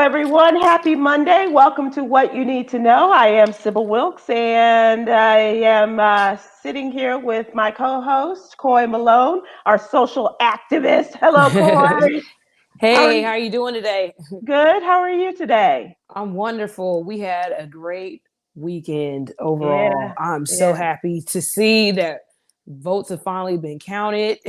everyone. Happy Monday. Welcome to What You Need to Know. I am Sybil Wilkes, and I am sitting here with my co-host, Coy Malone, our social activist. Hello, Coy. Hey, how are you doing today? Good. How are you today? I'm wonderful. We had a great weekend overall. I'm so happy to see that votes have finally been counted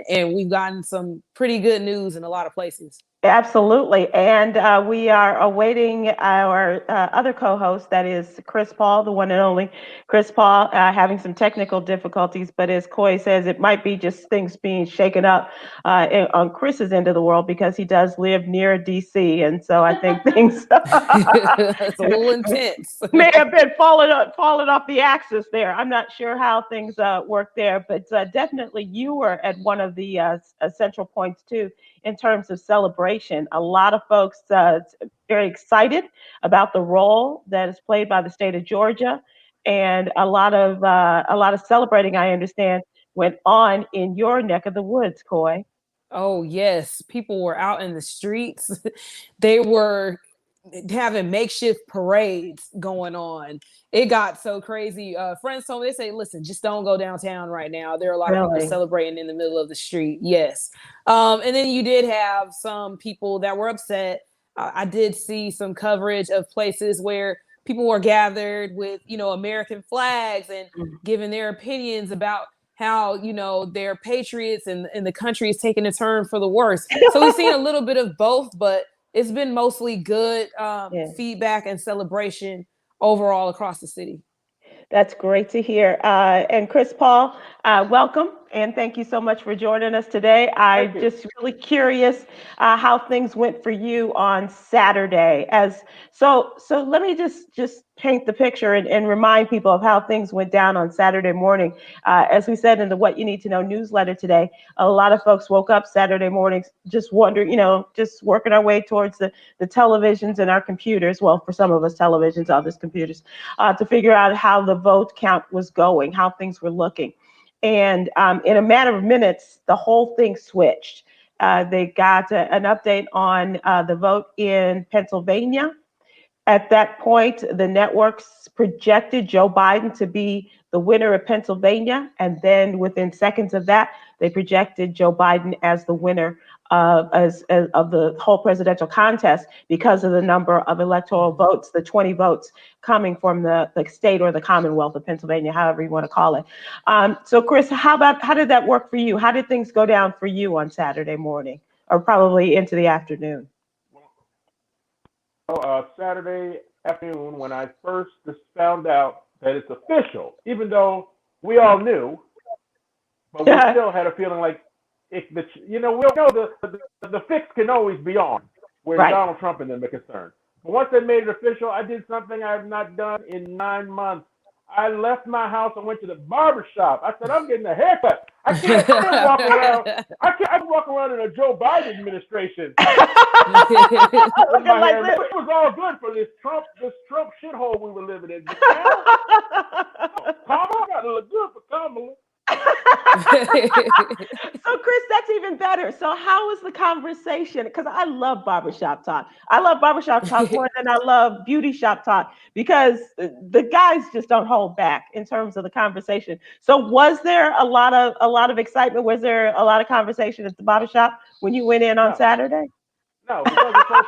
and we've gotten some pretty good news in a lot of places. Absolutely. And we are awaiting our other co-host, that is Chris Paul, the one and only Chris Paul, having some technical difficulties. But as Coy says, it might be just things being shaken up on Chris's end of the world because he does live near DC. And so I think things It's a little intense. may have been falling off the axis there. I'm not sure how things work there, but definitely you were at one of the central points too in terms of celebration. A lot of folks very excited about the role that is played by the state of Georgia, and a lot of celebrating, I understand, went on in your neck of the woods, Coy. Oh, yes. People were out in the streets. They were having makeshift parades going on. It got so crazy. Friends told me, they say, listen, just don't go downtown right now. There are a lot of people celebrating in the middle of the street. Yes. And then you did have some people that were upset. I did see some coverage of places where people were gathered with, American flags and giving their opinions about how, they're patriots and the country is taking a turn for the worse. So we've seen a little bit of both, but it's been mostly good feedback and celebration overall across the city. That's great to hear. And Chris Paul, welcome. And thank you so much for joining us today. I'm just really curious how things went for you on Saturday. So let me just paint the picture and remind people of how things went down on Saturday morning. As we said in the What You Need to Know newsletter today, a lot of folks woke up Saturday mornings just wondering, just working our way towards the televisions and our computers. Well, for some of us, televisions, others computers, to figure out how the vote count was going, how things were looking. And in a matter of minutes, the whole thing switched. They got an update on the vote in Pennsylvania. At that point, the networks projected Joe Biden to be the winner of Pennsylvania. And then within seconds of that, they projected Joe Biden as the winner of the whole presidential contest because of the number of electoral votes, the 20 votes coming from the state or the Commonwealth of Pennsylvania, however you want to call it. So Chris, how did that work for you? How did things go down for you on Saturday morning or probably into the afternoon? Saturday afternoon, when I first just found out that it's official, even though we all knew, but we still had a feeling like, we know the fix can always be on, where Donald Trump and them are concerned. But once they made it official, I did something I have not done in 9 months. I left my house and went to the barber shop. I said, I'm getting a haircut. I can't walk around. I can walk around in a Joe Biden administration. It was all good for this Trump shithole we were living in. But now, Kamala got to look good for Kamala. So Chris, that's even better. So how was the conversation? Because I love barbershop talk. I love barbershop talk more than I love beauty shop talk because the guys just don't hold back in terms of the conversation. So was there a lot of excitement? Was there a lot of conversation at the barbershop when you went in on Saturday? No, because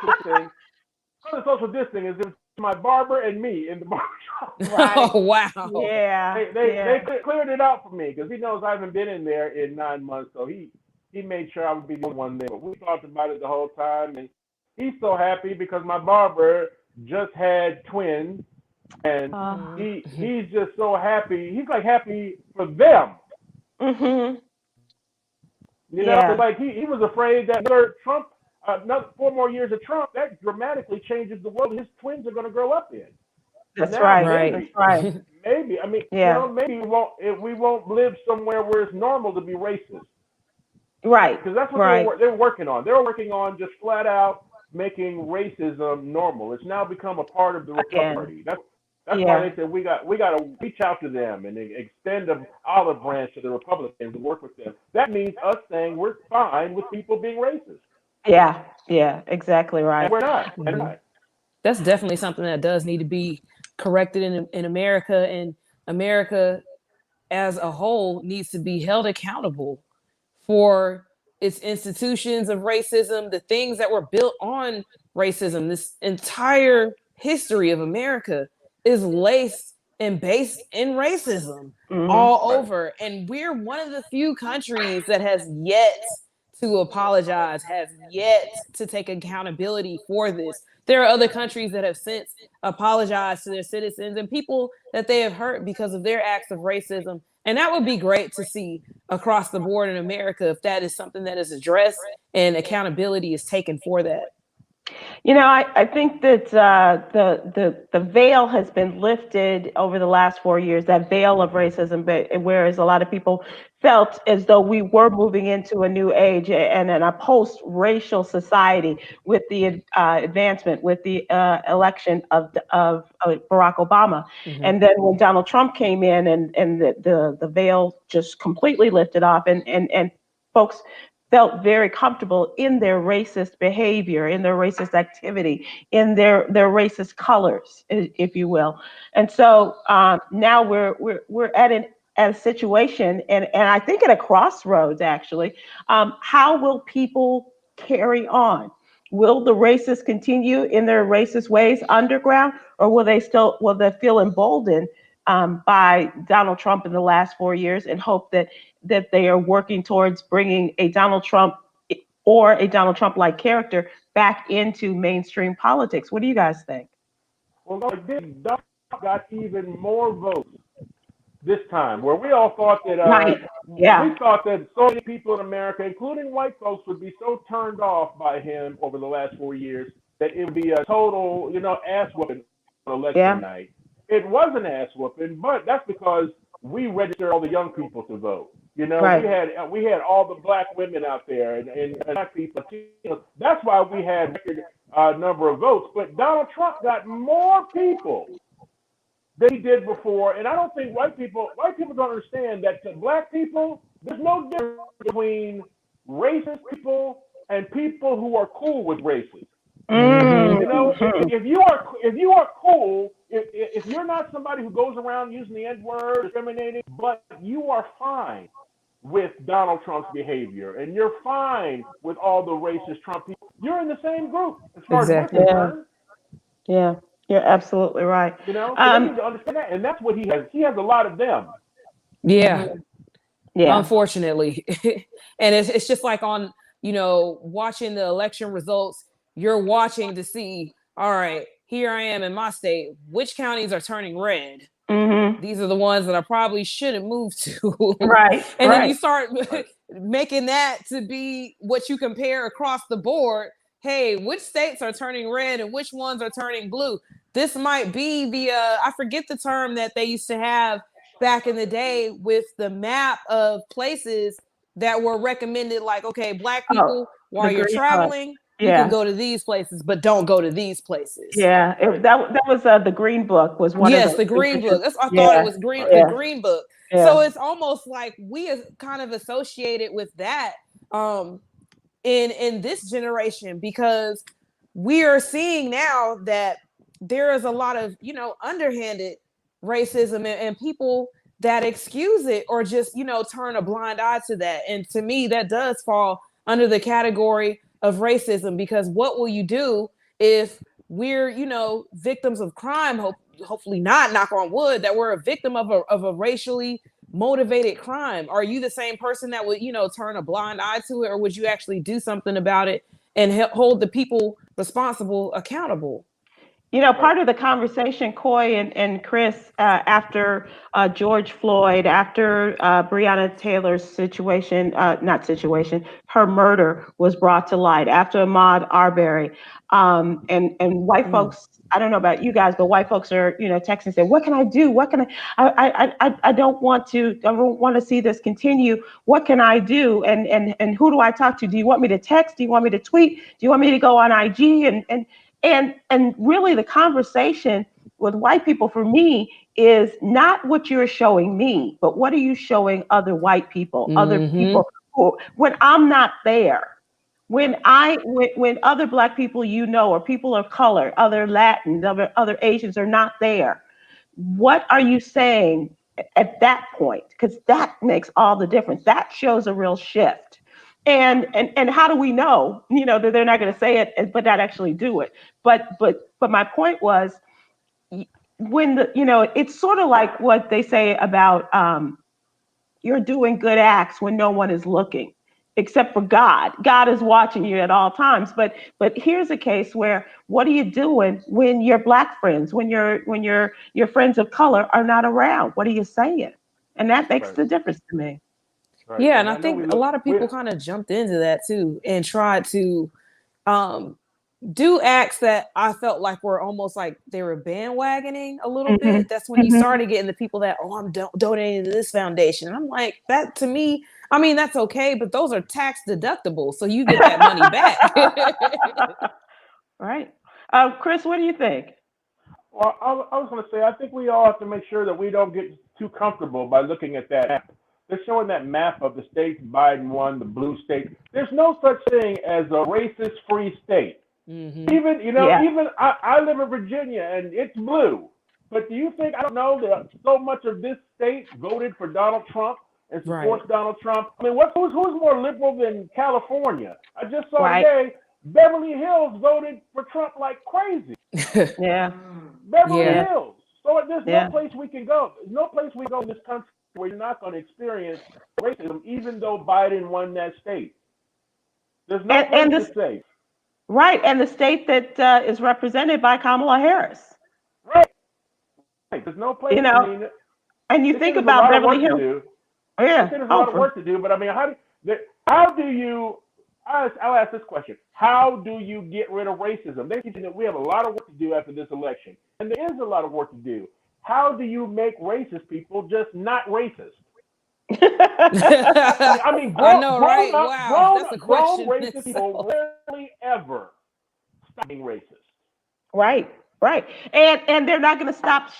the social distancing is just my barber and me in the barbershop. Right. Oh, wow. Yeah. They cleared it out for me because he knows I haven't been in there in 9 months, so he made sure I would be the one there. But we talked about it the whole time, and he's so happy because my barber just had twins, and he's just so happy. He's like happy for them. Mm-hmm. Like he was afraid that Trump. Another 4 more years of Trump, that dramatically changes the world his twins are going to grow up in. That's right. Maybe. I mean, maybe we won't live somewhere where it's normal to be racist. Right. Because that's what they're working on. They're working on just flat out making racism normal. It's now become a part of the Republican Party. That's why they said we got to reach out to them and extend an olive branch to the Republicans and work with them. That means us saying we're fine with people being racist. Yeah, exactly right. And we're not. That's definitely something that does need to be corrected in America, and America as a whole needs to be held accountable for its institutions of racism, the things that were built on racism. This entire history of America is laced and based in racism all over. And we're one of the few countries that has yet to apologize, has yet to take accountability for this. There are other countries that have since apologized to their citizens and people that they have hurt because of their acts of racism. And that would be great to see across the board in America if that is something that is addressed and accountability is taken for that. You know, I think that the veil has been lifted over the last 4 years, that veil of racism, but whereas a lot of people felt as though we were moving into a new age and in a post-racial society with the advancement, with the election of Barack Obama. And then when Donald Trump came in and the veil just completely lifted off and folks felt very comfortable in their racist behavior, in their racist activity, in their racist colors, if you will. And so now we're at a situation, and I think at a crossroads actually. How will people carry on? Will the racists continue in their racist ways underground, or will they feel emboldened by Donald Trump in the last 4 years and hope that they are working towards bringing a Donald Trump or a Donald Trump-like character back into mainstream politics? What do you guys think? Well, Donald got even more votes this time, where we all thought that we thought that so many people in America, including white folks, would be so turned off by him over the last 4 years that it would be a total, ass whooping on election night. It was an ass whooping, but that's because we registered all the young people to vote. We had all the black women out there and black people. That's why we had record number of votes. But Donald Trump got more people than he did before, and I don't think white people don't understand that to black people, there's no difference between racist people and people who are cool with racism. If you are cool, if you're not somebody who goes around using the N-word, discriminating, but you are fine with Donald Trump's behavior and you're fine with all the racist Trump people, you're in the same group as far as we're concerned. Yeah, you're absolutely right. So they need to understand that, and that's what he has. He has a lot of them. Yeah. Unfortunately, and it's just like on watching the election results. You're watching to see, all right, here I am in my state. Which counties are turning red? These are the ones that I probably shouldn't move to. Right. And then you start making that to be what you compare across the board. Hey, which states are turning red and which ones are turning blue? This might be the, I forget the term that they used to have back in the day with the map of places that were recommended, like, okay, black people, while you're traveling, you can go to these places, but don't go to these places. Yeah, that was the Green Book was one of those. Yes, the Green Book. I thought it was the Green Book. Yeah. So it's almost like we are kind of associated with that in this generation, because we are seeing now that there is a lot of underhanded racism and people that excuse it or just turn a blind eye to that. And to me, that does fall under the category of racism, because what will you do if we're victims of crime? Hopefully not, knock on wood, that we're a victim of a racially motivated crime. Are you the same person that would turn a blind eye to it, or would you actually do something about it and hold the people responsible accountable? Part of the conversation, Coy and Chris, after George Floyd, after Breonna Taylor's her murder was brought to light, after Ahmaud Arbery, and white folks, I don't know about you guys, but white folks are, texting saying, what can I do? What can I don't want to see this continue. What can I do? And who do I talk to? Do you want me to text? Do you want me to tweet? Do you want me to go on IG? And really the conversation with white people for me is not what you're showing me, but what are you showing other white people, other people who, when I'm not there, when other Black people, or people of color, other Latins, other Asians are not there, what are you saying at that point? Because that makes all the difference. That shows a real shift. And how do we know, that they're not going to say it, but not actually do it? But my point was, when it's sort of like what they say about you're doing good acts when no one is looking, except for God. God is watching you at all times. But here's a case where, what are you doing when your Black friends, when your friends of color are not around? What are you saying? And that makes the difference to me. Right. Yeah, and I think a lot of people kind of jumped into that too and tried to do acts that I felt like were almost like they were bandwagoning a little bit. That's when you started getting the people that, I'm donating to this foundation. And I'm like, that to me, I mean, that's okay, but those are tax deductible, so you get that money back. Right. Chris, what do you think? Well, I was going to say, I think we all have to make sure that we don't get too comfortable by looking at that map. They're showing that map of the states Biden won, the blue state. There's no such thing as a racist-free state. Mm-hmm. Even I live in Virginia and it's blue. But do you think I don't know that so much of this state voted for Donald Trump and supports Donald Trump? I mean, who's more liberal than California? I just saw today Beverly Hills voted for Trump like crazy. Yeah. Beverly Hills. So there's no place we can go. There's no place we go in this country where you're not going to experience racism, even though Biden won that state. There's no place to say. Right, and the state that is represented by Kamala Harris. Right. There's no place. And you think about Beverly Hills. There's a lot of work to do, but I mean, how do you? I'll ask this question: how do you get rid of racism? They teach that we have a lot of work to do after this election, and there is a lot of work to do. How do you make racist people just not racist? I mean, that's a question. Grown racist people rarely ever stop being racist. Right. And they're not going to stop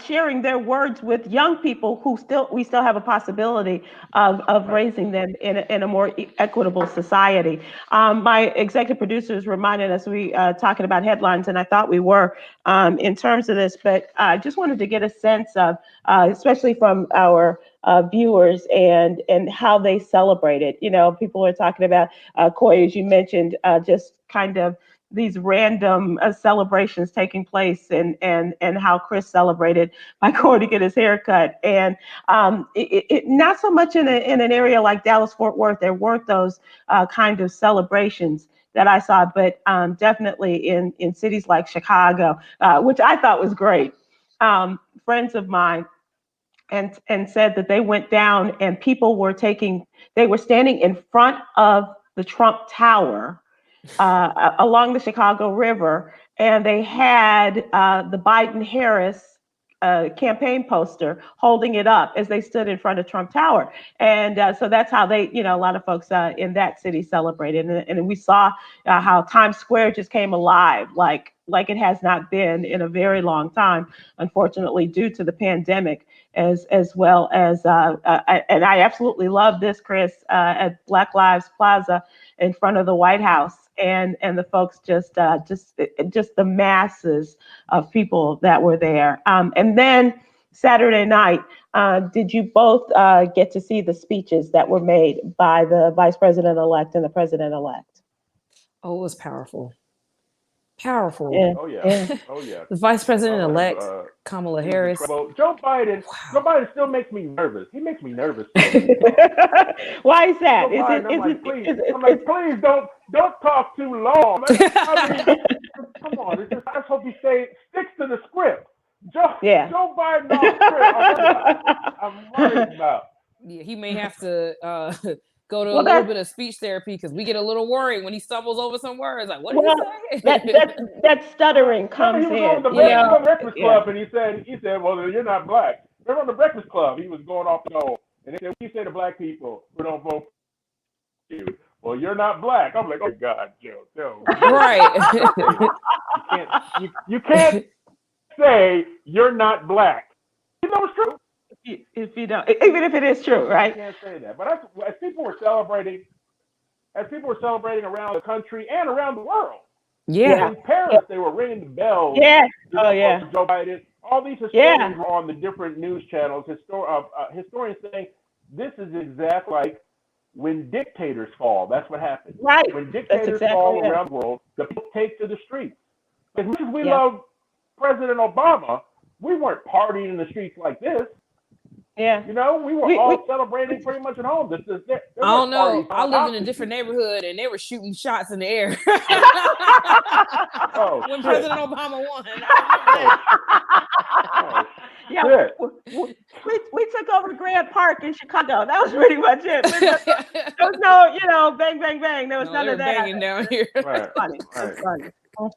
sharing their words with young people who we still have a possibility of raising them in a more equitable society. My executive producers reminded us we talking about headlines, and I thought we were in terms of this, but I just wanted to get a sense of, especially from our viewers and how they celebrated. People are talking about, Coy, as you mentioned, just kind of these random celebrations taking place, and how Chris celebrated by going to get his hair cut. And it not so much in an area like Dallas-Fort Worth, there weren't those kind of celebrations that I saw, but definitely in cities like Chicago, which I thought was great. Friends of mine and said that they went down and people were standing in front of the Trump Tower along the Chicago River, and they had the Biden-Harris campaign poster holding it up as they stood in front of Trump Tower. And so that's how they, a lot of folks in that city celebrated. And we saw how Times Square just came alive, like it has not been in a very long time, unfortunately, due to the pandemic, as well as, and I absolutely love this, Chris, at Black Lives Plaza in front of the White House. And the folks just the masses of people that were there. And then Saturday night, did you both get to see the speeches that were made by the vice president-elect and the president-elect? Oh, it was powerful. Powerful. Yeah. Oh yeah. Oh yeah. The vice president-elect, Kamala Harris. Joe Biden. Wow. Joe Biden still makes me nervous. He makes me nervous. Why is that? Please don't talk too long. I mean, come on. I hope he sticks to the script. Joe Biden on script. I'm worried about. Yeah, he may have to go to a little bit of speech therapy, because we get a little worried when he stumbles over some words. Like, what did he say? That stuttering comes in. He was on the Breakfast Club, and he said, well, you're not black. Remember on the Breakfast Club, he was going off the goal, and they said, what do you say to black people who don't vote for you? Well, you're not black. I'm like, oh God, Joe. Right. you can't say you're not black. You know it's true. If you don't, even if it is true, right? You can't say that. But as people were celebrating, as people were celebrating around the country and around the world. Yeah. In Paris, they were ringing the bells. Yeah. For Joe Biden. All these historians were on the different news channels, historians saying this is exactly like when dictators fall. That's what happens. Right. When dictators fall around the world, the people take to the streets. As much as we love President Obama, we weren't partying in the streets like this. Yeah. You know, we were all celebrating pretty much at home. I don't know. I live in a different neighborhood and they were shooting shots in the air. When President Obama won. Yeah, we took over Grant Park in Chicago. That was pretty much it. There was no, bang, bang, bang. There was none of that. Banging down here. It's funny. It's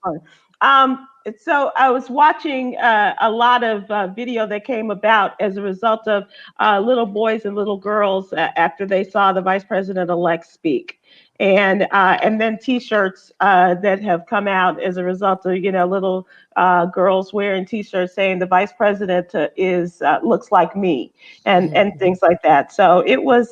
funny. So I was watching a lot of video that came about as a result of little boys and little girls after they saw the vice president-elect speak. And then T-shirts that have come out as a result of little girls wearing T-shirts saying the vice president looks like me and things like that. So it was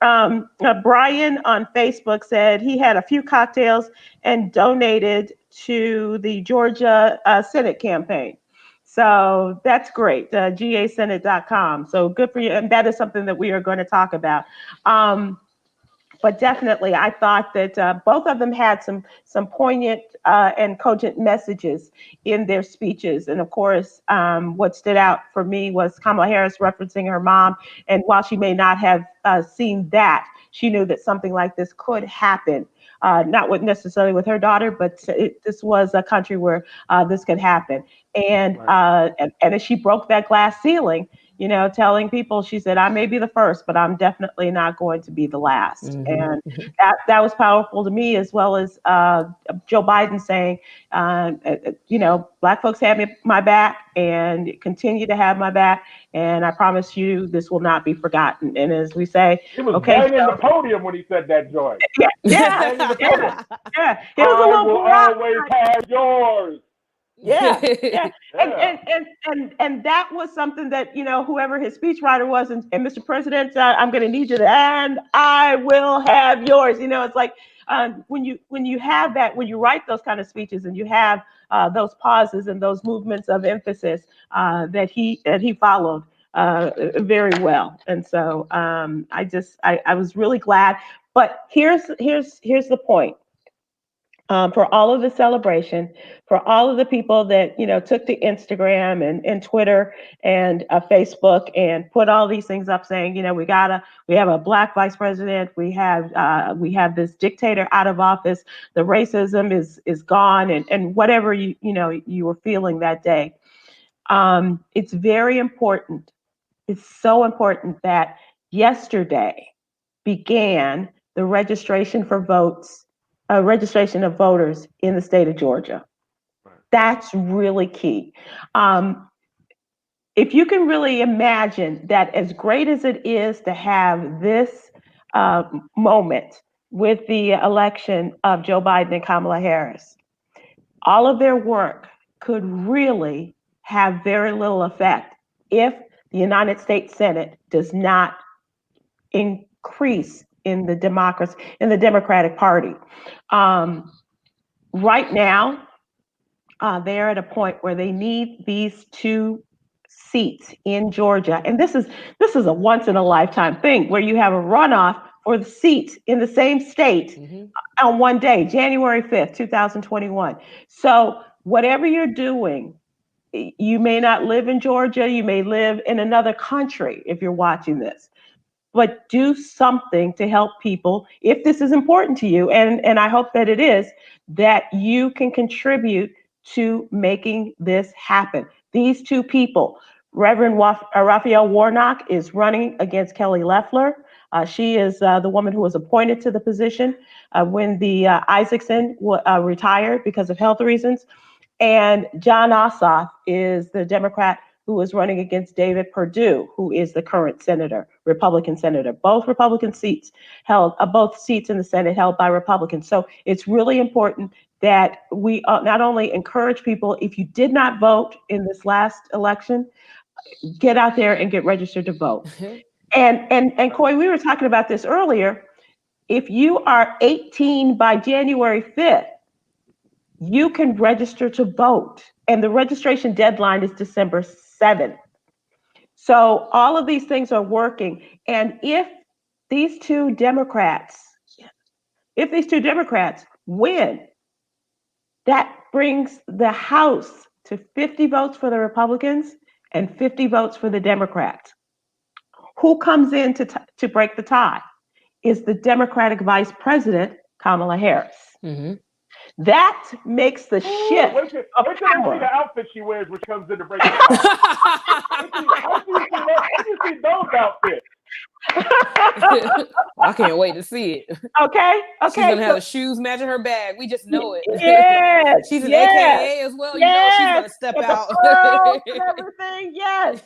Brian on Facebook said he had a few cocktails and donated to the Georgia Senate campaign. So that's great. GASenate.com. So good for you. And that is something that we are going to talk about. But definitely, I thought that both of them had some poignant and cogent messages in their speeches. And of course, what stood out for me was Kamala Harris referencing her mom. And while she may not have seen that, she knew that something like this could happen. Not necessarily with her daughter, but this was a country where this could happen. And as she broke that glass ceiling, telling people, she said, I may be the first, but I'm definitely not going to be the last. And that was powerful to me, as well as Joe Biden saying, Black folks have my back and continue to have my back. And I promise you, this will not be forgotten. And as we say, he was banging the podium when he said that, Joy. Yeah. It was a little always have yours. Yeah. And that was something that whoever his speechwriter was, and Mr. President, I'm going to need you to, and I will have yours. It's like when you have that, when you write those kind of speeches, and you have those pauses and those movements of emphasis that he followed very well. And so I was really glad. But here's the point. For all of the celebration, for all of the people that took to Instagram and Twitter and Facebook and put all these things up saying, we have a Black vice president, we have this dictator out of office, the racism is gone, and whatever you were feeling that day. It's very important. It's so important that yesterday began the registration of voters in the state of Georgia. That's really key. If you can really imagine that, as great as it is to have this moment with the election of Joe Biden and Kamala Harris, all of their work could really have very little effect if the United States Senate does not increase in the Democratic Party. Right now, they're at a point where they need these 2 seats in Georgia, and this is a once in a lifetime thing where you have a runoff for the seat in the same state on one day, January 5th, 2021. So whatever you're doing, you may not live in Georgia, you may live in another country if you're watching this, but do something to help people if this is important to you. And I hope that it is, that you can contribute to making this happen. These 2 people, Reverend Raphael Warnock is running against Kelly Loeffler. She is the woman who was appointed to the position when the Isaacson retired because of health reasons. And John Ossoff is the Democrat who is running against David Perdue, who is the current Republican senator. Both Republican seats both seats in the Senate held by Republicans. So it's really important that we not only encourage people, if you did not vote in this last election, get out there and get registered to vote. And Coy, we were talking about this earlier. if you are 18 by January 5th, you can register to vote. And the registration deadline is December 7th. So all of these things are working. And these two Democrats, if these two Democrats win, that brings the House to 50 votes for the Republicans and 50 votes for the Democrats. Who comes in to break the tie is the Democratic Vice President, Kamala Harris. Mm-hmm. That makes the shift wait till of I see power. the outfit she wears when she comes in to break the tie. How do you see those outfits? I can't wait to see it. Okay. She's gonna have the shoes matching her bag. We just know it. Yes. She's an yes, AKA as well. Yes. You know she's gonna step With out. The pearls and everything. Yes.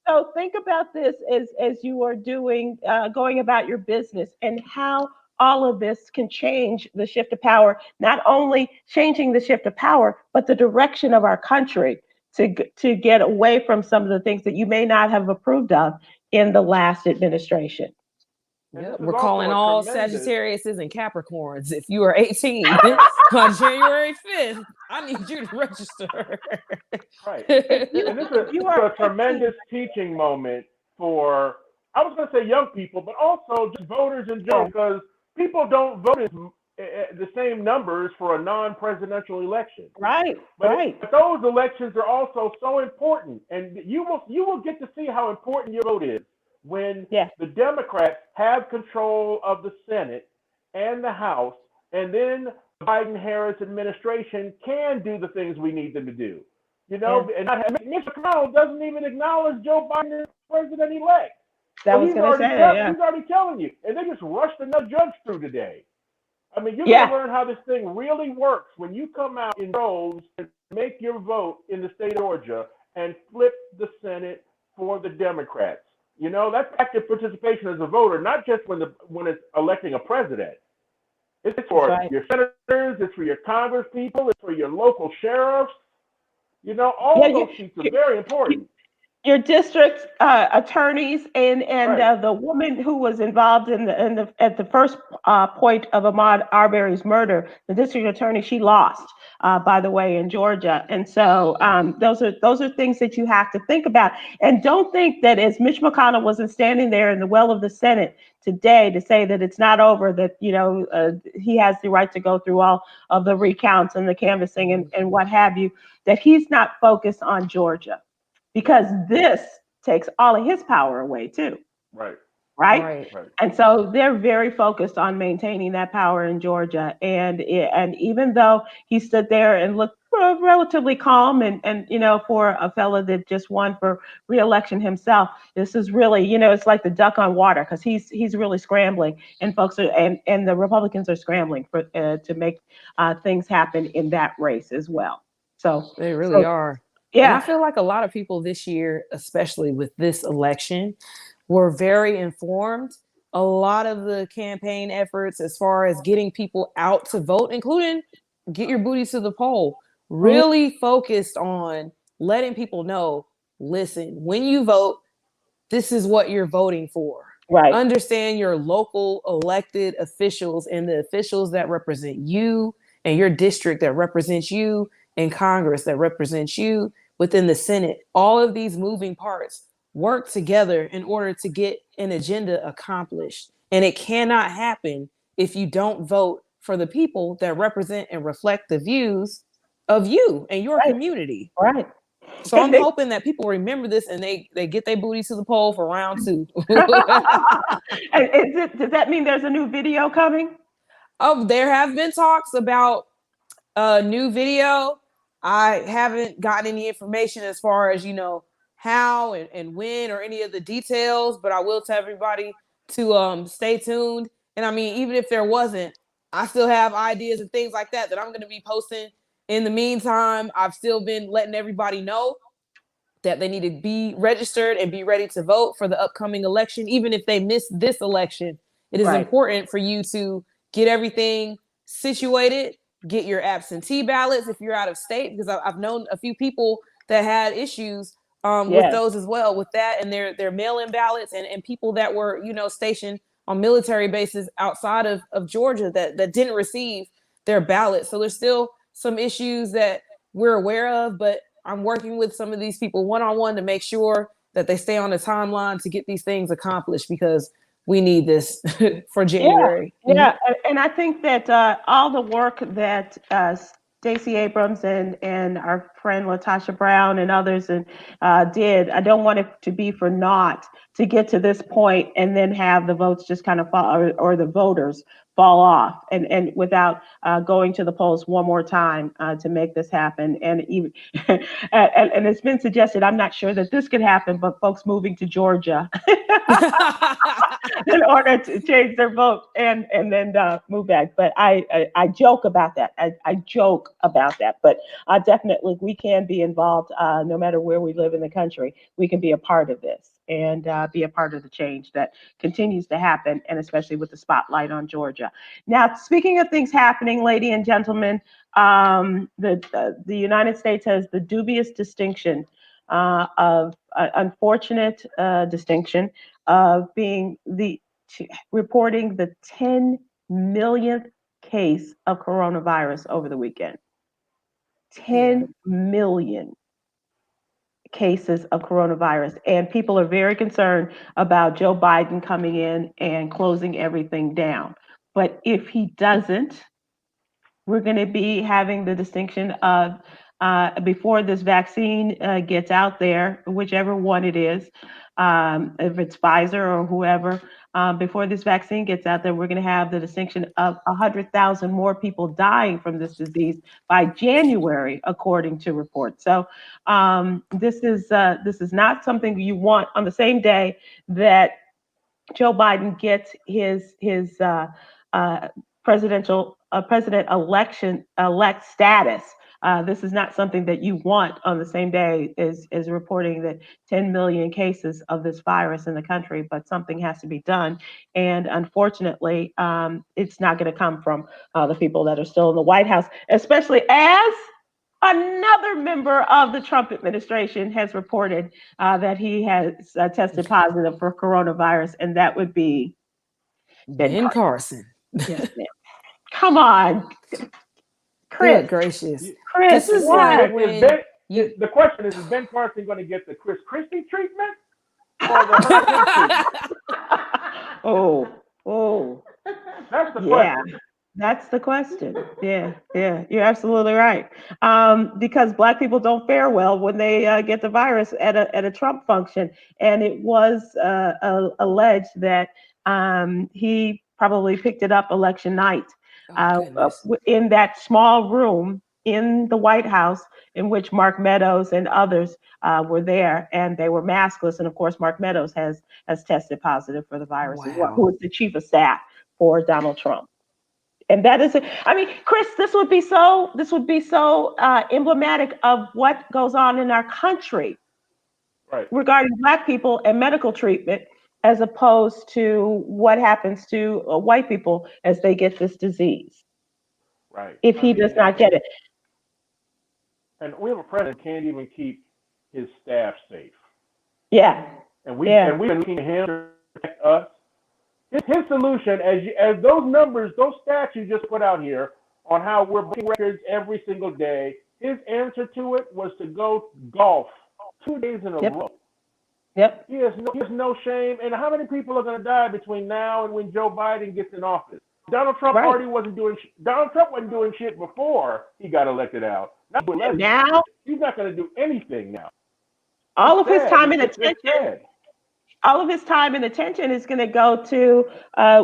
So think about this as you are doing going about your business and how all of this can change the shift of power. Not only changing the shift of power, but the direction of our country to get away from some of the things that you may not have approved of in the last administration. Yep. We're calling all Sagittariuses and Capricorns. If you are 18 on January 5th, I need you to register. Right. And this is a tremendous teaching moment for, I was going to say young people, but also just voters in general, because people don't vote the same numbers for a non-presidential election. Right. But those elections are also so important, and you will get to see how important your vote is when the Democrats have control of the Senate and the House, and then the Biden-Harris administration can do the things we need them to do. You know, and Mitch McConnell doesn't even acknowledge Joe Biden as president-elect. So he's already telling you, and they just rushed another judge through today. I mean, you're going to learn how this thing really works when you come out in droves and make your vote in the state of Georgia and flip the Senate for the Democrats. You know, that's active participation as a voter, not just when it's electing a president. It's for your senators, it's for your Congress people, it's for your local sheriffs. You know, all those seats are very important. Your district attorneys and the woman who was involved at the first point of Ahmaud Arbery's murder, the district attorney, she lost, by the way, in Georgia. And so those are things that you have to think about. And don't think that as Mitch McConnell wasn't standing there in the well of the Senate today to say that it's not over, that he has the right to go through all of the recounts and the canvassing and what have you, that he's not focused on Georgia. Because this takes all of his power away too. Right. And so they're very focused on maintaining that power in Georgia. And even though he stood there and looked relatively calm and for a fella that just won for re-election himself, this is really, it's like the duck on water, because he's really scrambling, and folks are and the Republicans are scrambling for to make things happen in that race as well. So they really are. Yeah. And I feel like a lot of people this year, especially with this election, were very informed. A lot of the campaign efforts as far as getting people out to vote, including get your booty to the poll, really focused on letting people know, listen, when you vote, this is what you're voting for. Right. Understand your local elected officials and the officials that represent you and your district that represents you and Congress that represents you within the Senate. All of these moving parts work together in order to get an agenda accomplished. And it cannot happen if you don't vote for the people that represent and reflect the views of you and your community. Right. So I'm hoping that people remember this and they get their booty to the poll for round 2. Does that mean there's a new video coming? Oh, there have been talks about a new video. I haven't gotten any information as far as, how and when or any of the details, but I will tell everybody to stay tuned. And I mean, even if there wasn't, I still have ideas and things like that I'm going to be posting. In the meantime, I've still been letting everybody know that they need to be registered and be ready to vote for the upcoming election. Even if they miss this election, it is important for you to get everything situated. Get your absentee ballots if you're out of state, because I've known a few people that had issues with those as well, with that and their mail-in ballots and people that were, stationed on military bases outside of Georgia that didn't receive their ballot. So there's still some issues that we're aware of, but I'm working with some of these people one-on-one to make sure that they stay on the timeline to get these things accomplished, because we need this for January. Yeah. And I think that all the work that Stacey Abrams and our friend Latasha Brown and others did, I don't want it to be for naught to get to this point and then have the votes just kind of fall, or the voters fall off, and without going to the polls one more time to make this happen. And even and it's been suggested, I'm not sure that this could happen, but folks moving to Georgia in order to change their vote and then move back. But I joke about that. I joke about that. But definitely we can be involved no matter where we live in the country. We can be a part of this and be a part of the change that continues to happen, and especially with the spotlight on Georgia. Now, speaking of things happening, ladies and gentlemen, the United States has the dubious distinction of unfortunate distinction of being reporting the 10 millionth case of coronavirus over the weekend. 10 million cases of coronavirus. And people are very concerned about Joe Biden coming in and closing everything down. But if he doesn't, we're going to be having the distinction of before this vaccine gets out there, whichever one it is, if it's Pfizer or whoever, before this vaccine gets out there, we're going to have the distinction of 100,000 more people dying from this disease by January, according to reports. So this is not something you want on the same day that Joe Biden gets his president elect status. This is not something that you want on the same day as reporting that 10 million cases of this virus in the country, but something has to be done. And unfortunately, it's not going to come from the people that are still in the White House, especially as another member of the Trump administration has reported that he has tested positive for coronavirus, and that would be Ben Carson. Yes, ma'am. Come on, Chris. Good gracious. Chris, this is what? The question is Ben Carson going to get the Chris Christie treatment or the treatment? Oh. That's the question. That's the question. Yeah, you're absolutely right. Because Black people don't fare well when they get the virus at a Trump function, and it was alleged that he probably picked it up election night in that small room in the White House, in which Mark Meadows and others were there, and they were maskless. And of course, Mark Meadows has tested positive for the virus as well, who is the chief of staff for Donald Trump. And that is, I mean, Chris, this would be so emblematic of what goes on in our country regarding Black people and medical treatment, as opposed to what happens to white people as they get this disease. Right. If he does not get it. And we have a president who can't even keep his staff safe. Yeah. And we've been looking at him to protect us. His solution, as those numbers, those stats you just put out here on how we're breaking records every single day, his answer to it was to go golf 2 days in a row. Yep. He has no shame. And how many people are going to die between now and when Joe Biden gets in office? Donald Trump wasn't doing shit before he got elected out. Now he's not going to do anything now. All of his time and attention. All of his time and attention is going to go to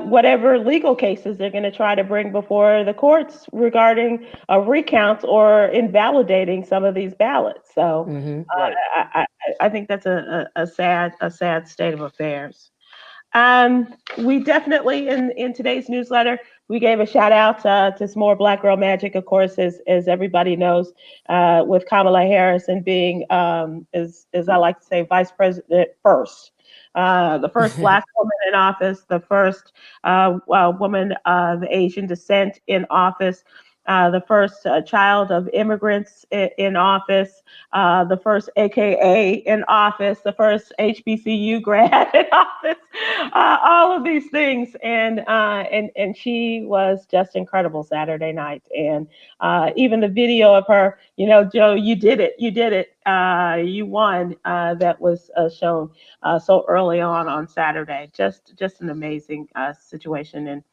whatever legal cases they're going to try to bring before the courts regarding a recount or invalidating some of these ballots. So I think that's a sad state of affairs. We definitely in today's newsletter, we gave a shout out to some more Black Girl Magic, of course, as everybody knows, with Kamala Harris and being, as I like to say, Vice President first. The first Black woman in office, the first woman of Asian descent in office. the first child of immigrants in office, the first AKA in office, the first HBCU grad in office, all of these things. And she was just incredible Saturday night. And even the video of her, Joe, you did it. You did it. You won. That was shown so early on Saturday. Just an amazing situation. And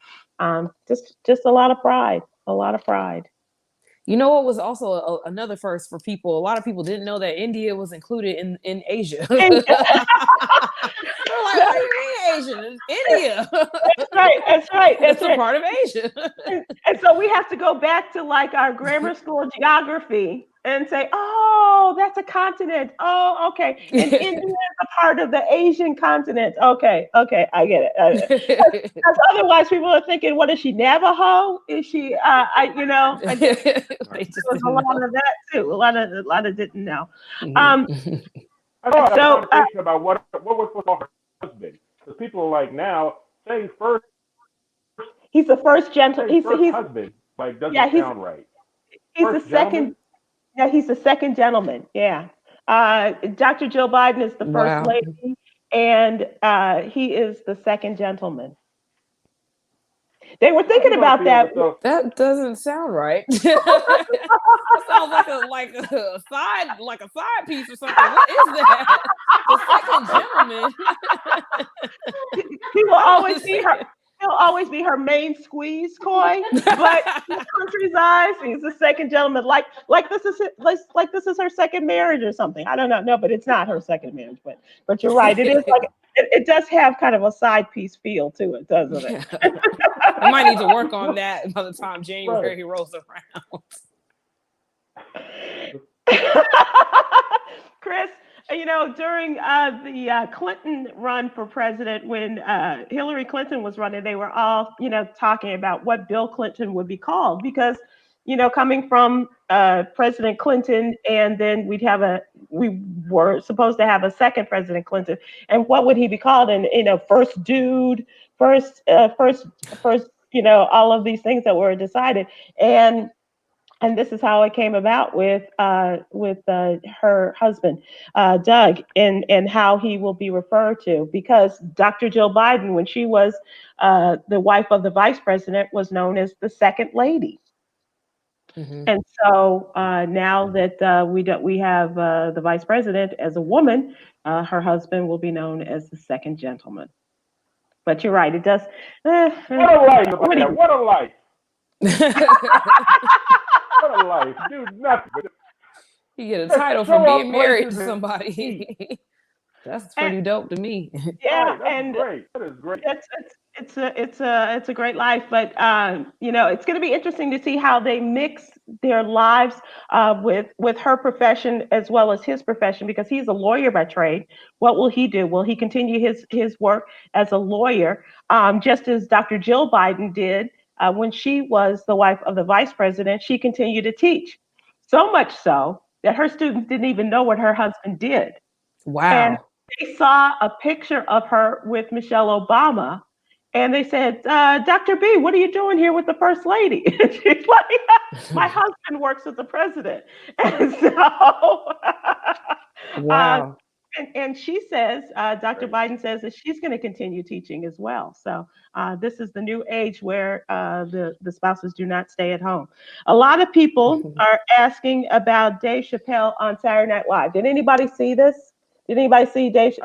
just a lot of pride, a lot of pride. You know what was also another first for people? A lot of people didn't know that India was included in Asia. They're like, what do you mean Asian? It's India. That's right. That's right. It's a part of Asia. And so we have to go back to like our grammar school geography and say, oh, that's a continent. Oh, okay. And India is a part of the Asian continent. Okay, I get it. Because otherwise people are thinking, what is she, Navajo? Is she, There's a lot of that too. A lot of didn't know. I thought a conversation about what was supposed to call her husband. Because people are like now saying first. He's the first gentleman. He's husband. Like doesn't sound right. He's the second. Yeah, he's the second gentleman. Yeah. Dr. Jill Biden is the first lady, and he is the second gentleman. They were thinking about that. That doesn't sound right. That sounds like a side piece or something. What is that? The second gentleman. He will always be her. He'll always be her main squeeze, Coy. But in the country's eyes, he's the second gentleman. Like this is her second marriage or something. I don't know. No, but it's not her second marriage. But you're right. It is like it does have kind of a side piece feel to it, doesn't it? I might need to work on that by the time January rolls around. Chris, during the Clinton run for president, when Hillary Clinton was running, they were all, talking about what Bill Clinton would be called because, coming from President Clinton, and then we were supposed to have a second President Clinton, and what would he be called? And first dude, first, all of these things that were decided, and this is how it came about with her husband, Doug, and how he will be referred to. Because Dr. Jill Biden, when she was the wife of the vice president, was known as the second lady. Mm-hmm. And so now that we have the vice president as a woman, her husband will be known as the second gentleman. But you're right, it does. What a life! What a life! What a life, dude! Nothing. You get a title for being married to somebody. That's pretty dope to me. Yeah, that's great. That is great. It's a great life, but it's going to be interesting to see how they mix their lives with her profession as well as his profession, because he's a lawyer by trade. What will he do? Will he continue his work as a lawyer, just as Dr. Jill Biden did? When she was the wife of the vice president, she continued to teach. So much so that her students didn't even know what her husband did. Wow. And they saw a picture of her with Michelle Obama, and they said, Dr. B, what are you doing here with the first lady? And she's like, my husband works with the president. And so, wow. And she says, Dr. Biden says that she's going to continue teaching as well. So this is the new age where the spouses do not stay at home. A lot of people are asking about Dave Chappelle on Saturday Night Live. Did anybody see this? Did anybody see Dave?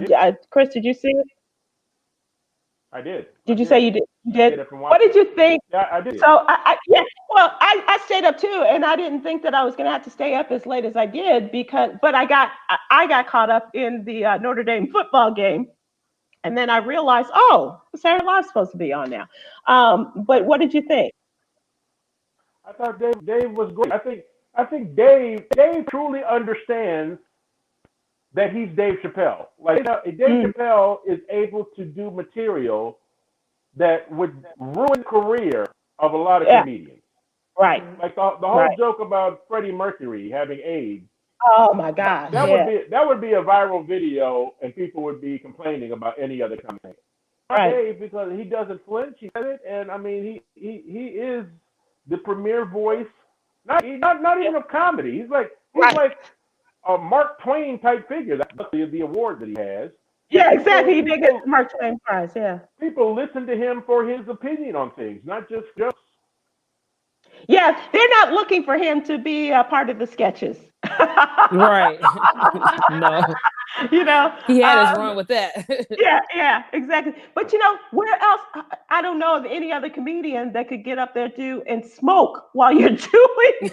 Chris, did you see it? I did. Did you say you did? You did? What did you think? Yeah, I did. So I stayed up too, and I didn't think that I was going to have to stay up as late as I did but I got caught up in the Notre Dame football game, and then I realized, Saturday Night Live's supposed to be on now. But what did you think? I thought Dave was great. I think Dave truly understands that he's Dave Chappelle. Like Dave Chappelle is able to do material that would ruin the career of a lot of comedians. Right. Like the whole joke about Freddie Mercury having AIDS. Oh my God. That would be a viral video, and people would be complaining about any other company. Right. Dave, because he doesn't flinch, he said it, and I mean he is the premier voice, not even of comedy. He's like a Mark Twain type figure. That's the award that he has. Yeah, exactly. He did get the Mark Twain Prize. Yeah. People listen to him for his opinion on things, not just jokes. Yeah, they're not looking for him to be a part of the sketches. Right. No. You know, he had his run with that. yeah, exactly. But you know, where else? I don't know of any other comedian that could get up there and smoke while you're doing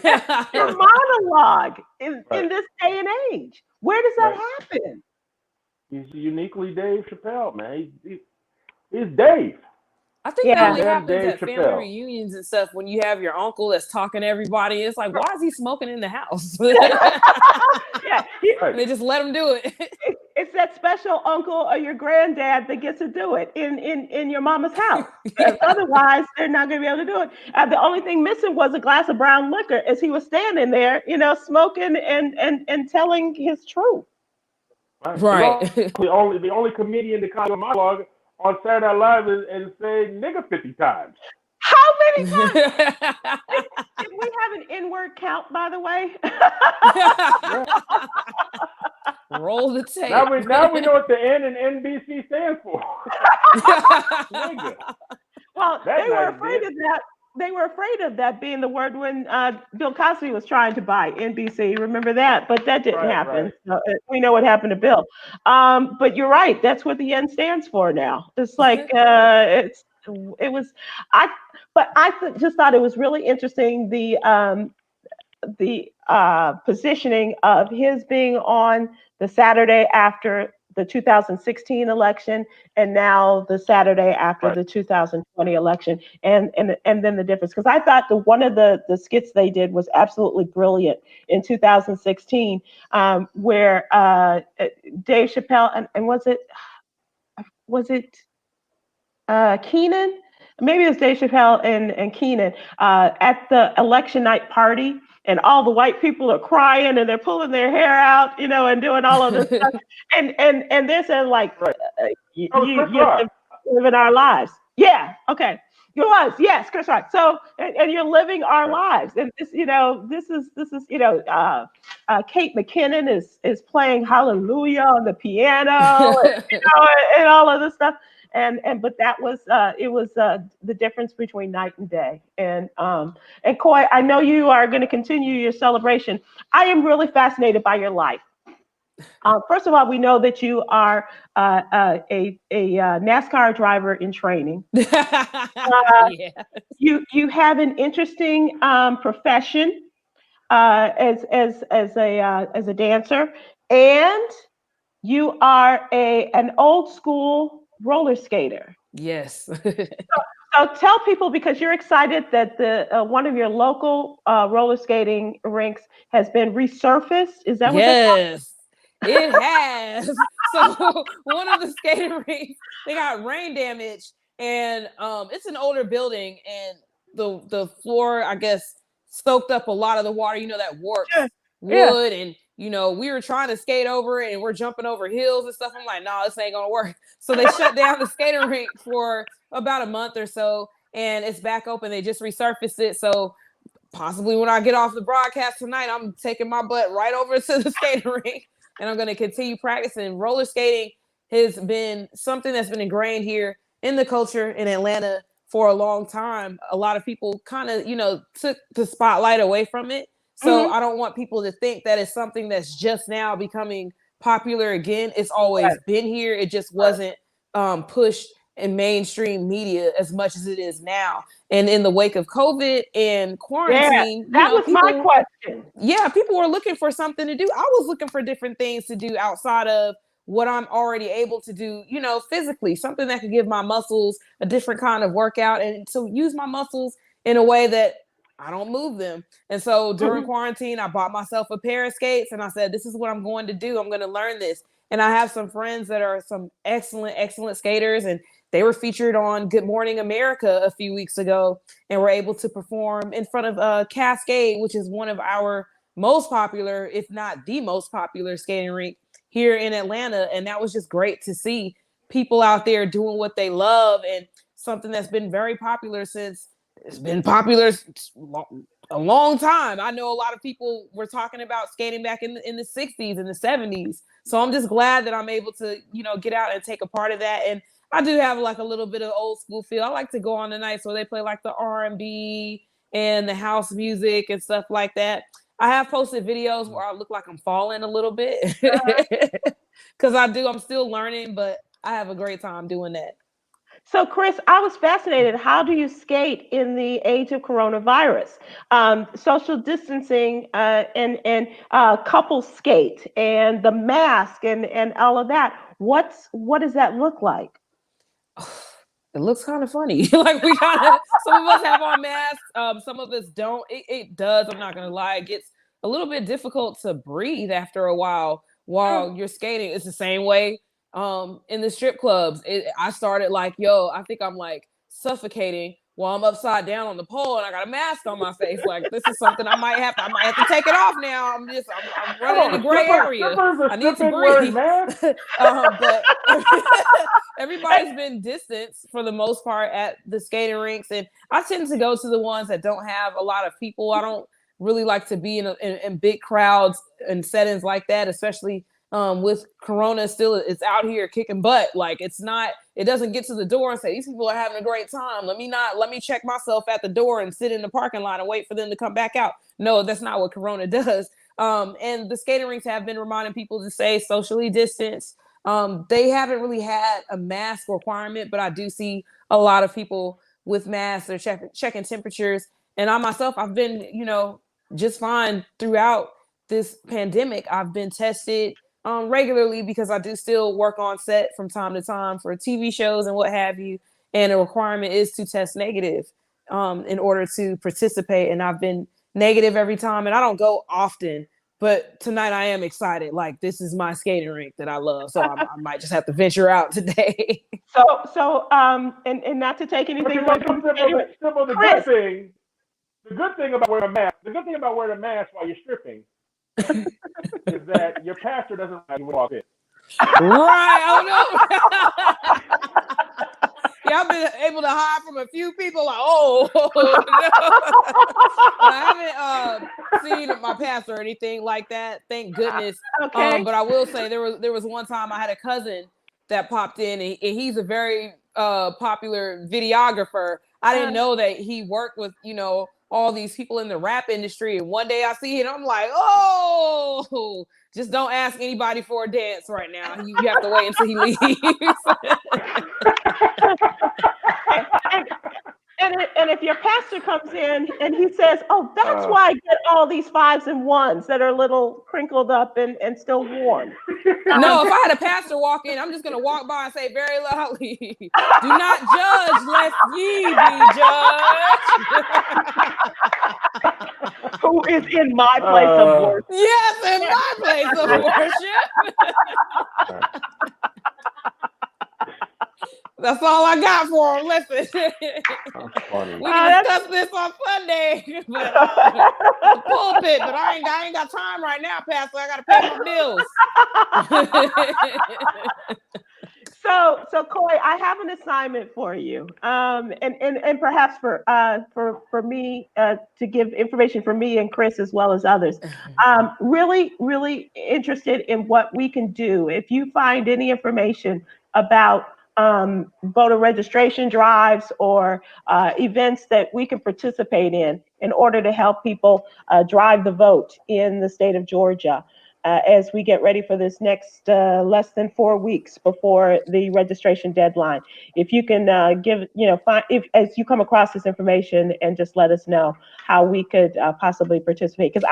your monologue in this day and age. Where does that happen? He's uniquely Dave Chappelle, man. He's Dave. I think that only happens Dave at family Chappelle. reunions and stuff when you have your uncle that's talking to everybody. It's like, why is he smoking in the house? Yeah, they just let him do it. It's that special uncle or your granddad that gets to do it in your mama's house. Otherwise, they're not going to be able to do it. The only thing missing was a glass of brown liquor as he was standing there, you know, smoking and telling his truth. Right. The only comedian to come to my monologue on Saturday Night Live and say nigga 50 times. How many times? Did we have an N-word count, by the way? Roll the tape. Now we know what the N in NBC stands for. Nigga. Well, they were afraid of that. They were afraid of that being the word when Bill Cosby was trying to buy NBC. Remember that? But that didn't happen. Right. So, we know what happened to Bill. But you're right. That's what the N stands for now. It's like I just thought it was really interesting the positioning of his being on the Saturday after the 2016 election and now the Saturday after the 2020 election and then the difference, because I thought one of the skits they did was absolutely brilliant in 2016 where Dave Chappelle and was it Keenan? Maybe it was Dave Chappelle and Keenan at the election night party, and all the white people are crying and they're pulling their hair out, you know, and doing all of this stuff. And they're saying like, you're living our lives. Yeah, okay. It was, yes, Chris Rock. So, and you're living our lives. And this, you know, this is, Kate McKinnon is playing Hallelujah on the piano, and, you know, and all of this stuff. But that was it was the difference between night and day. And Coy, I know you are going to continue your celebration. I am really fascinated by your life. First of all, we know that you are a NASCAR driver in training. You have an interesting profession as a dancer, and you are an old school roller skater. Yes. So tell people, because you're excited that the one of your local roller skating rinks has been resurfaced. Is that what? Yes, it has. So one of the skating rinks, they got rain damage, and it's an older building, and the floor, I guess, soaked up a lot of the water. You know, that warps wood, and you know, we were trying to skate over it and we're jumping over hills and stuff. I'm like, no, this ain't gonna work. So they shut down the skating rink for about a month or so, and it's back open. They just resurfaced it. So possibly when I get off the broadcast tonight, I'm taking my butt right over to the skating rink and I'm gonna continue practicing. Roller skating has been something that's been ingrained here in the culture in Atlanta for a long time. A lot of people kind of, you know, took the spotlight away from it. So I don't want people to think that it's something that's just now becoming popular again. It's always been here. It just wasn't pushed in mainstream media as much as it is now. And in the wake of COVID and quarantine, that was my question. Yeah, people were looking for something to do. I was looking for different things to do outside of what I'm already able to do, you know, physically, something that could give my muscles a different kind of workout and to use my muscles in a way that I don't move them. And so during quarantine, I bought myself a pair of skates and I said, this is what I'm going to do. I'm going to learn this. And I have some friends that are some excellent skaters, and they were featured on Good Morning America a few weeks ago and were able to perform in front of Cascade, which is one of our most popular, if not the most popular skating rink here in Atlanta. And that was just great to see people out there doing what they love and something that's been very popular since it's been popular a long time. I know a lot of people were talking about skating back in the 60s and the 70s. So I'm just glad that I'm able to, get out and take a part of that. And I do have like a little bit of old school feel. I like to go on the nights where they play like the R&B and the house music and stuff like that. I have posted videos where I look like I'm falling a little bit because I'm still learning, but I have a great time doing that. So, Chris, I was fascinated. How do you skate in the age of coronavirus? Social distancing and couple skate and the mask and all of that. What does that look like? It looks kind of funny. Like some of us have on masks. Some of us don't. It does. I'm not going to lie. It gets a little bit difficult to breathe after a while you're skating. It's the same way in the strip clubs. I started like, I think I'm like suffocating while I'm upside down on the pole and I got a mask on my face. Like, this is something I might have to take it off now. I'm running in the gray area. I need to breathe. But everybody's been distanced for the most part at the skating rinks. And I tend to go to the ones that don't have a lot of people. I don't really like to be in big crowds and settings like that, especially with Corona still, it's out here kicking butt. Like, it doesn't get to the door and say, these people are having a great time. Let me check myself at the door and sit in the parking lot and wait for them to come back out. No, that's not what Corona does. And the skating rinks have been reminding people to stay socially distanced. They haven't really had a mask requirement, but I do see a lot of people with masks or checking temperatures. And I myself, I've been, just fine throughout this pandemic. I've been tested regularly because I do still work on set from time to time for TV shows and what have you. And a requirement is to test negative in order to participate. And I've been negative every time, and I don't go often. But tonight I am excited. Like, this is my skating rink that I love. So I might just have to venture out today. And not to take anything away from the good thing about wearing a mask while you're stripping is that your pastor doesn't want you to walk in. Right. Oh no. Yeah, I've been able to hide from a few people. Like, no. I haven't seen my pastor or anything like that. Thank goodness. Okay. But I will say there was one time I had a cousin that popped in, and he's a very popular videographer. I didn't know that he worked with all these people in the rap industry. And one day I see it, I'm like, oh, just don't ask anybody for a dance right now. You have to wait until he leaves. And if your pastor comes in and he says, oh, that's why I get all these 5s and 1s that are a little crinkled up and still warm. No, if I had a pastor walk in, I'm just going to walk by and say very loudly, do not judge lest ye be judged. Who is in my place of worship? Yes, in my place of worship. That's all I got for him. Listen, we can discuss this on Sunday, but the pulpit. But I ain't got time right now, Pastor. I got to pay my bills. So Coy, I have an assignment for you, and perhaps for me to give information for me and Chris as well as others. Really, really interested in what we can do. If you find any information about voter registration drives or events that we can participate in order to help people drive the vote in the state of Georgia as we get ready for this next less than 4 weeks before the registration deadline. If you can as you come across this information and just let us know how we could possibly participate. Because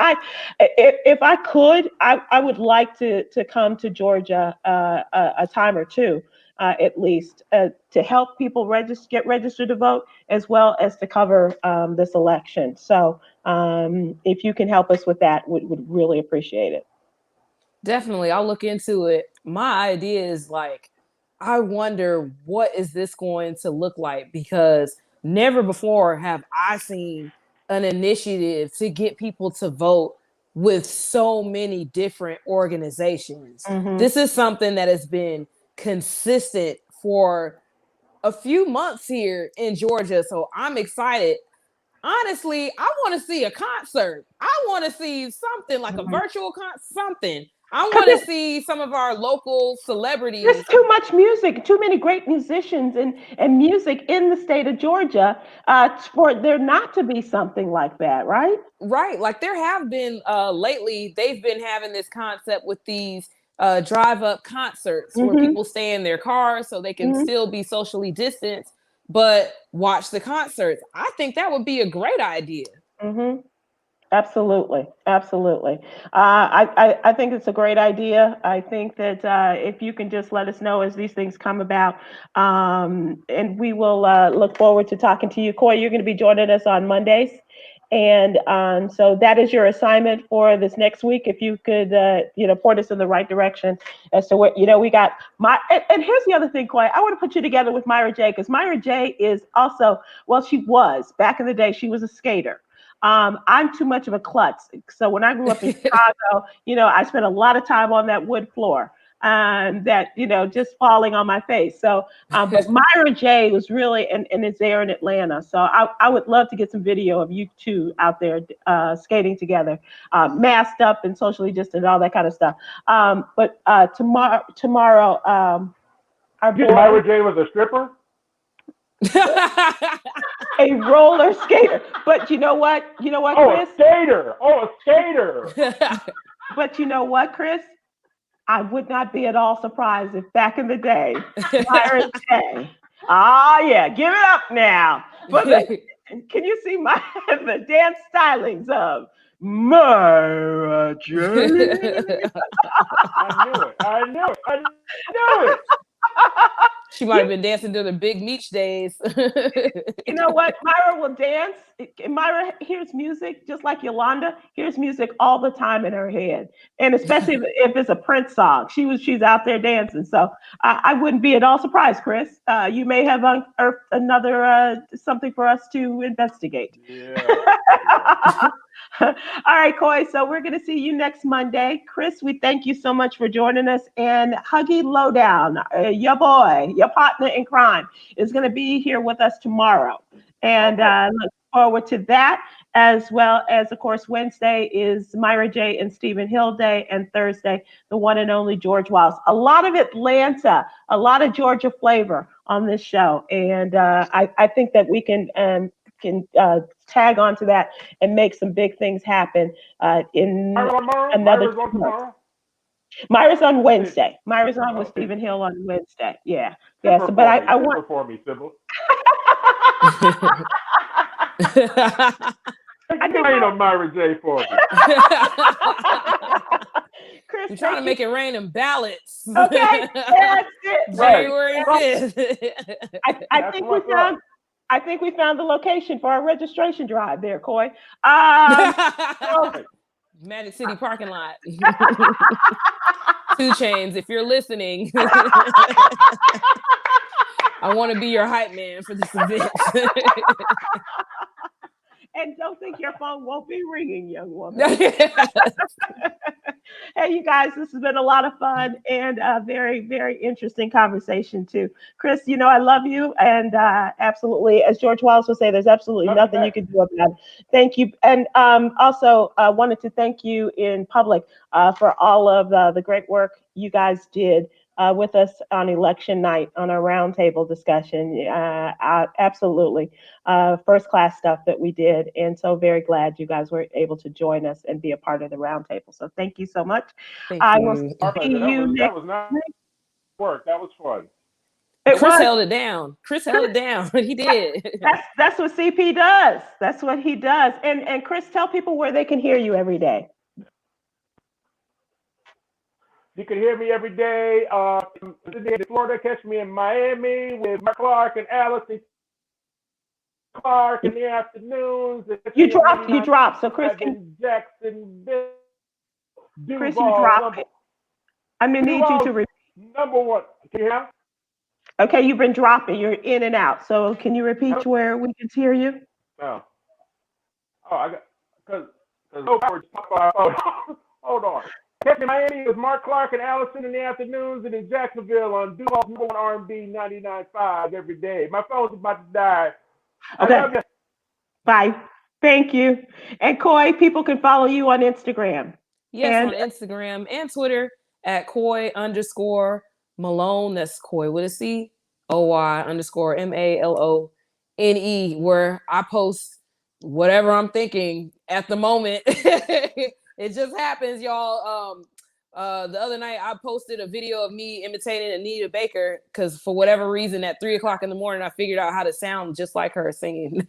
if I could, I would like to come to Georgia a time or two. At least to help people get registered to vote, as well as to cover this election. So if you can help us with that, would really appreciate it. Definitely, I'll look into it. My idea is I wonder what is this going to look like, because never before have I seen an initiative to get people to vote with so many different organizations. Mm-hmm. This is something that has been consistent for a few months here in Georgia. So I'm excited. honestly, I want to see a concert. I want to see something like a virtual something. I want to see some of our local celebrities. There's too much music, too many great musicians and music in the state of Georgia for there not to be something like that, right? Right. Like there have been lately, they've been having this concept with these drive-up concerts where people stay in their cars so they can still be socially distanced, but watch the concerts. I think that would be a great idea. Absolutely, absolutely. I think it's a great idea. I think that if you can just let us know as these things come about, and we will look forward to talking to you. Coy, you're going to be joining us on Mondays. And so that is your assignment for this next week. If you could, point us in the right direction as to what, we got. And here's the other thing, Coy, I want to put you together with Myra J, because Myra J is also, well, she was, back in the day, she was a skater. I'm too much of a klutz. So when I grew up in Chicago, I spent a lot of time on that wood floor. Just falling on my face. So, but Myra J was really, and it's there in Atlanta. So I would love to get some video of you two out there skating together, masked up and socially distant, all that kind of stuff. But tomorrow, our boy, Myra J was a stripper? a roller skater. But you know what, Chris? A skater. Oh, a skater. But you know what, Chris? I would not be at all surprised if back in the day, Myra J. Give it up now. But can you see the dance stylings of Myra J? I knew it. She might have been dancing to the Big Meech days. You know what? Myra will dance. Myra hears music just like Yolanda hears music all the time in her head, and especially if it's a Prince song, she's out there dancing. So I wouldn't be at all surprised, Chris. You may have unearthed another something for us to investigate. Yeah. All right, Coy. So we're going to see you next Monday. Chris, we thank you so much for joining us. And Huggy Lowdown, your boy, your partner in crime, is going to be here with us tomorrow. And look forward to that, as well as, of course, Wednesday is Myra J. and Stephen Hill Day, and Thursday, the one and only George Wallace. A lot of Atlanta, a lot of Georgia flavor on this show. And I think that we can tag onto that and make some big things happen in another month. Myra's on Wednesday. Myra's on with Stephen Hill on Wednesday. Yeah. So, but I want for me, Sybil. I can rain on Myra J for me. Chris, we're trying to make it rain in ballots. Okay, that's it. January 5th. I think we found the location for our registration drive there, Coy. Magic City parking lot. 2 Chainz, if you're listening, I want to be your hype man for this event. And don't think your phone won't be ringing, young woman. Hey, you guys, this has been a lot of fun and a very, very interesting conversation too. Chris, I love you. And absolutely, as George Wallace would say, there's absolutely nothing you can do about it. Thank you. And also wanted to thank you in public for all of the great work you guys did with us on election night on our roundtable discussion. Absolutely. First class stuff that we did. And so very glad you guys were able to join us and be a part of the roundtable. So thank you so much. I will see you that was not work. That was fun. Chris held it down. He did. That's what CP does. That's what he does. And Chris, tell people where they can hear you every day. You can hear me every day. In Florida, catch me in Miami with Mark Clark and Allison Clark in the afternoons. You dropped. So Chris Jacksonville. Chris, you dropped it. I'm gonna need you to repeat. Number one. Can you hear me? Okay, you've been dropping. You're in and out. So can you repeat where we can hear you? Oh, I got because hold on. Catch me in Miami with Mark Clark and Allison in the afternoons, and in Jacksonville on Duval's number one R&B 99.5 every day. My phone's about to die. Okay. Bye. Thank you. And Coy, people can follow you on Instagram. Yes, And on Instagram and Twitter at Coy_Malone. That's Coy with a C, OY_MALONE, where I post whatever I'm thinking at the moment. It just happens, y'all. The other night I posted a video of me imitating Anita Baker because for whatever reason at 3:00 in the morning I figured out how to sound just like her singing.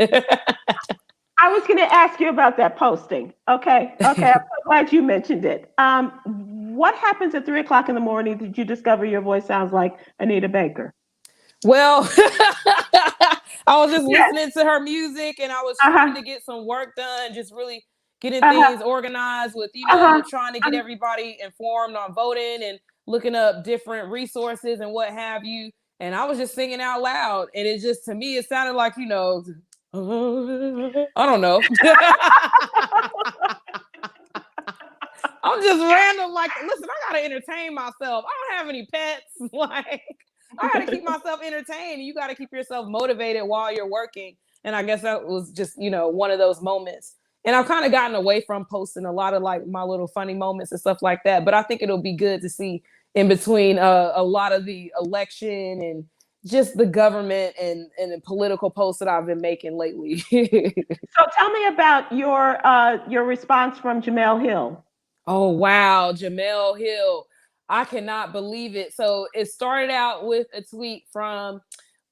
I was going to ask you about that posting. Okay. I'm so glad you mentioned it. What happens at 3:00 in the morning? Did you discover your voice sounds like Anita Baker? Well, I was just listening to her music and I was trying to get some work done, just really getting things organized with, trying to get everybody informed on voting and looking up different resources and what have you. And I was just singing out loud. And it just, to me, it sounded like, I don't know. I'm just random. Like, listen, I got to entertain myself. I don't have any pets. Like, I got to keep myself entertained. You got to keep yourself motivated while you're working. And I guess that was just, one of those moments. And I've kind of gotten away from posting a lot of like my little funny moments and stuff like that. But I think it'll be good to see in between a lot of the election and just the government and the political posts that I've been making lately. So tell me about your response from Jemele Hill. Oh, wow. Jemele Hill. I cannot believe it. So it started out with a tweet from,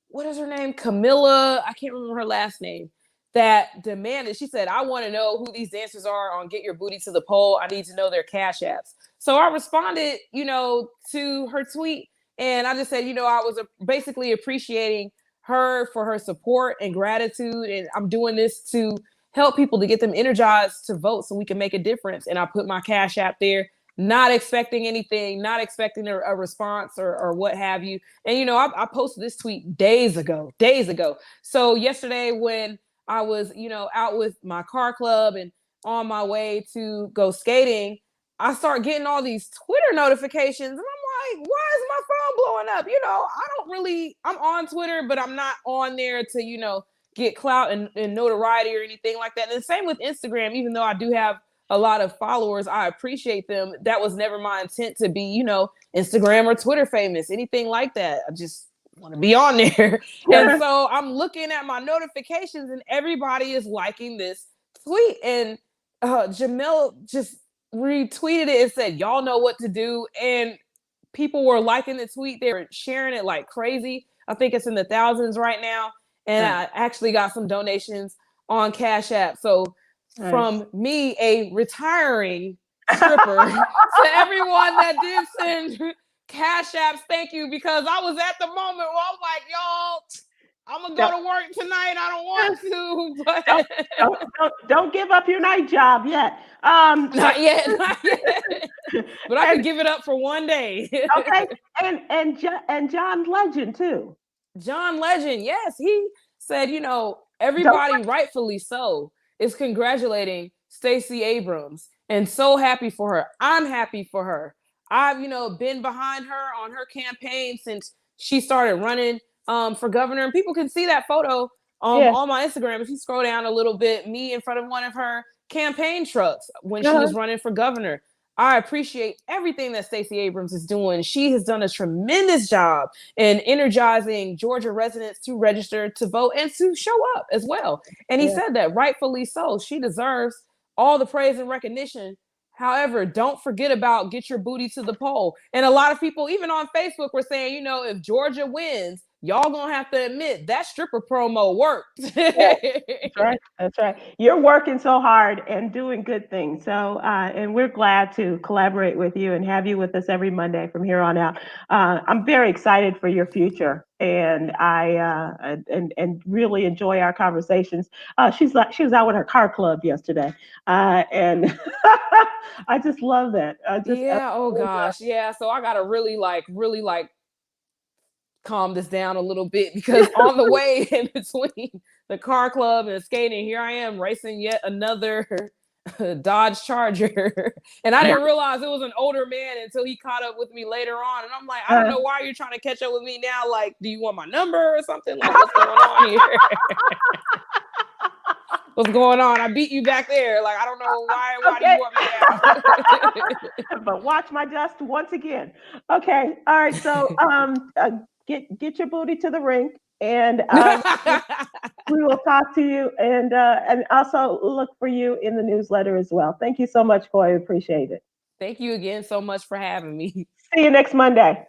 what is her name? Camilla. I can't remember her last name. That demanded, she said, I want to know who these dancers are on Get Your Booty to the Pole. I need to know their cash apps. So I responded, to her tweet. And I just said, I was basically appreciating her for her support and gratitude. And I'm doing this to help people to get them energized to vote so we can make a difference. And I put my cash app there, not expecting anything, not expecting a response or what have you. And, I posted this tweet days ago. So yesterday when I was, out with my car club and on my way to go skating, I start getting all these Twitter notifications. And I'm like, why is my phone blowing up? I'm on Twitter, but I'm not on there to, get clout and notoriety or anything like that. And the same with Instagram, even though I do have a lot of followers, I appreciate them. That was never my intent to be, Instagram or Twitter famous, anything like that. I just want to be on there. And so I'm looking at my notifications and everybody is liking this tweet. And Jemele just retweeted it and said, y'all know what to do. And people were liking the tweet. They were sharing it like crazy. I think it's in the thousands right now. And I actually got some donations on Cash App. So from me, a retiring stripper, to everyone that did send Cash Apps, thank you, because I was at the moment where I'm like, y'all, I'm gonna go to work tonight. I don't want to, but don't give up your night job yet. Not yet. But I can give it up for one day. Okay, and John Legend too. John Legend, yes, he said, everybody rightfully so is congratulating Stacey Abrams and so happy for her. I'm happy for her. I've, been behind her on her campaign since she started running for governor. And people can see that photo on my Instagram. If you scroll down a little bit, me in front of one of her campaign trucks when she was running for governor. I appreciate everything that Stacey Abrams is doing. She has done a tremendous job in energizing Georgia residents to register to vote and to show up as well. And he said that rightfully so. She deserves all the praise and recognition. However, don't forget about Get Your Booty to the Poll. And a lot of people, even on Facebook, were saying, if Georgia wins, y'all gonna have to admit that stripper promo worked. That's right. You're working so hard and doing good things. So, and we're glad to collaborate with you and have you with us every Monday from here on out. I'm very excited for your future, and I and really enjoy our conversations. She was out with her car club yesterday, and I just love that. Oh gosh, yeah. So I gotta really calm this down a little bit, because on the way in between the car club and skating, here I am racing yet another Dodge Charger. And I didn't realize it was an older man until he caught up with me later on. And I'm like, I don't know why you're trying to catch up with me now. Like, do you want my number or something? Like, what's going on here? What's going on? I beat you back there. Like, I don't know why do you want me down? But watch my dust once again. Okay. All right. So get your booty to the rink, and we will talk to you, and also look for you in the newsletter as well. Thank you so much, Coy. Appreciate it. Thank you again so much for having me. See you next Monday.